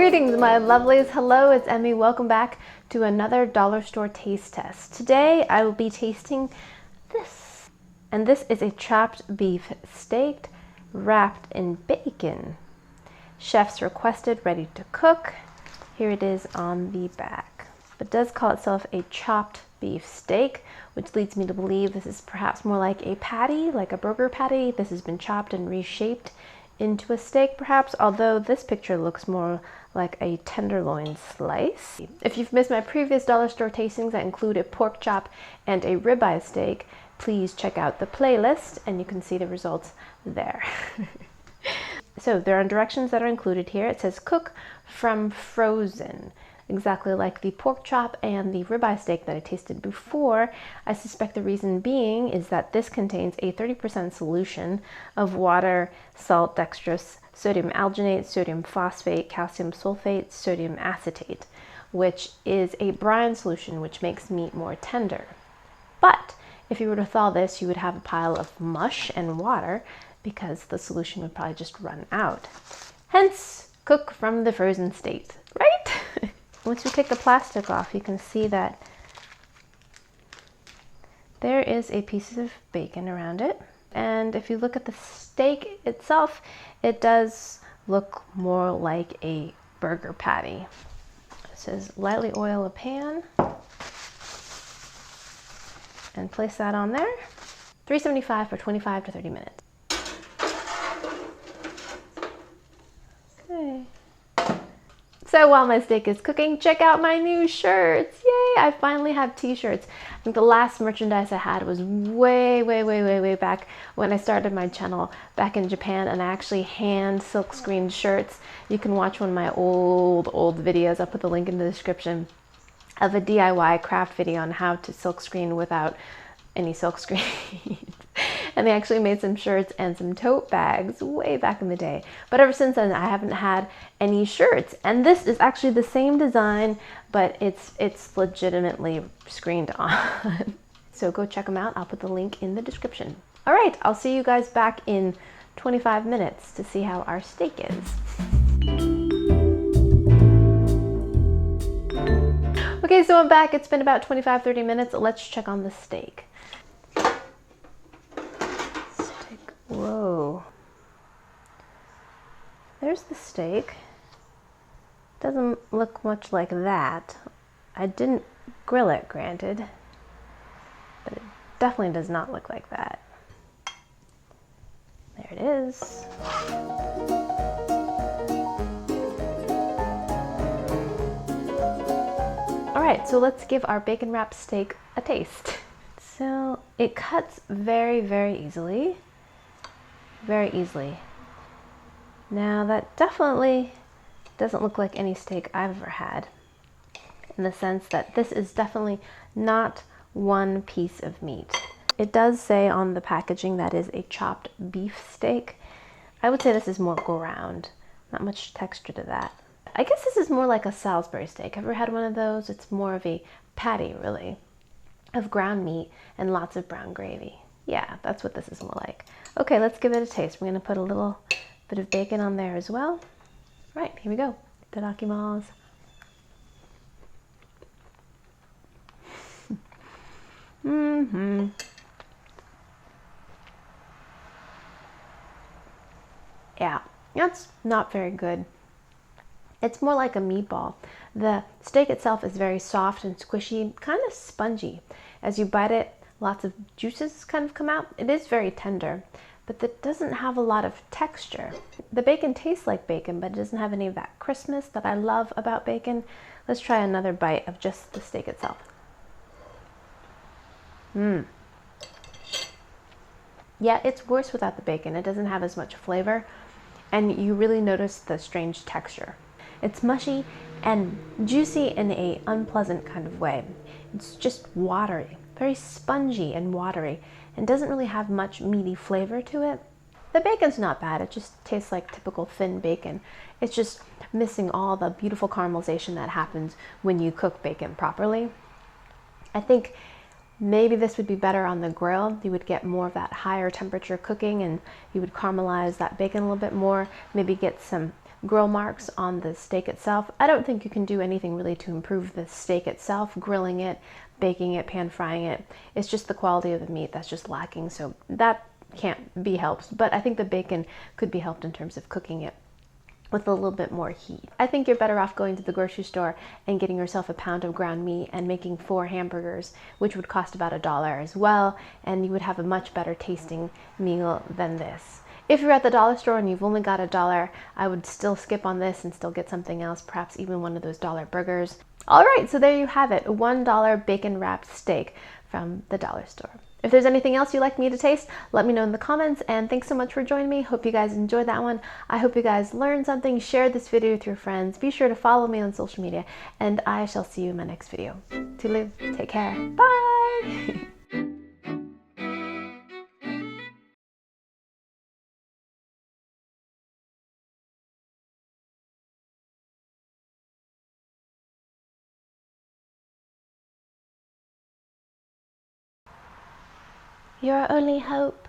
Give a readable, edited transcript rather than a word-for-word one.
Greetings, my lovelies. Hello, it's Emmy. Welcome back to another dollar store taste test. Today I will be tasting this. And this is a chopped beef steak wrapped in bacon. Chef's requested, ready to cook. Here it is on the back. It does call itself a chopped beef steak, which leads me to believe this is perhaps more like a patty, like a burger patty. This has been chopped and reshaped into a steak perhaps, although this picture looks more like a tenderloin slice. If you've missed my previous dollar store tastings that include a pork chop and a ribeye steak, please check out the playlist and you can see the results there. So there are directions that are included here. It says cook from frozen, exactly like the pork chop and the ribeye steak that I tasted before. I suspect the reason being is that this contains a 30% solution of water, salt, dextrose, sodium alginate, sodium phosphate, calcium sulfate, sodium acetate, which is a brine solution which makes meat more tender. But if you were to thaw this, you would have a pile of mush and water because the solution would probably just run out. Hence, cook from the frozen state, right? Once you take the plastic off, you can see that there is a piece of bacon around it. And if you look at the steak itself, it does look more like a burger patty. It says lightly oil a pan and place that on there. 375 for 25 to 30 minutes. Okay. So while my steak is cooking, check out my new shirts. Yay, I finally have t-shirts. I think the last merchandise I had was way back when I started my channel back in Japan, and I actually hand silk screened shirts. You can watch one of my old videos. I'll put the link in the description of a DIY craft video on how to silk screen without any silk screen. And they actually made some shirts and some tote bags way back in the day. But ever since then, I haven't had any shirts. And this is actually the same design, but it's legitimately screened on. So go check them out. I'll put the link in the description. All right, I'll see you guys back in 25 minutes to see how our steak is. Okay, so I'm back. It's been about 25-30 minutes. Let's check on the steak. Whoa. There's the steak. Doesn't look much like that. I didn't grill it, granted, but it definitely does not look like that. There it is. All right, so let's give our bacon wrapped steak a taste. So it cuts very easily. Very easily. Now that definitely doesn't look like any steak I've ever had, in the sense that this is definitely not one piece of meat. It does say on the packaging that is a chopped beef steak. I would say this is more ground, not much texture to that. I guess this is more like a Salisbury steak. Ever had one of those? It's more of a patty, really, of ground meat and lots of brown gravy. Yeah, that's what this is more like. Okay, let's give it a taste. We're gonna put a little bit of bacon on there as well. All right, here we go. Itadakimasu. Yeah, that's not very good. It's more like a meatball. The steak itself is very soft and squishy, kind of spongy. As you bite it, lots of juices kind of come out. It is very tender, but it doesn't have a lot of texture. The bacon tastes like bacon, but it doesn't have any of that crispness that I love about bacon. Let's try another bite of just the steak itself. Yeah, it's worse without the bacon. It doesn't have as much flavor, and you really notice the strange texture. It's mushy and juicy in an unpleasant kind of way. It's just watery. Very spongy and watery, and doesn't really have much meaty flavor to it. The bacon's not bad, it just tastes like typical thin bacon. It's just missing all the beautiful caramelization that happens when you cook bacon properly. I think maybe this would be better on the grill. You would get more of that higher temperature cooking and you would caramelize that bacon a little bit more, maybe get some grill marks on the steak itself. I don't think you can do anything really to improve the steak itself, grilling it, baking it, pan frying it. It's just the quality of the meat that's just lacking, so that can't be helped. But I think the bacon could be helped in terms of cooking it with a little bit more heat. I think you're better off going to the grocery store and getting yourself a pound of ground meat and making 4 hamburgers, which would cost about $1 as well, and you would have a much better tasting meal than this. If you're at the dollar store and you've only got $1, I would still skip on this and still get something else, perhaps even one of those dollar burgers. All right, so there you have it, a $1 bacon wrapped steak from the dollar store. If there's anything else you'd like me to taste, let me know in the comments, and thanks so much for joining me. Hope you guys enjoyed that one. I hope you guys learned something. Share this video with your friends. Be sure to follow me on social media, and I shall see you in my next video. Toodaloo, take care, bye! Your only hope.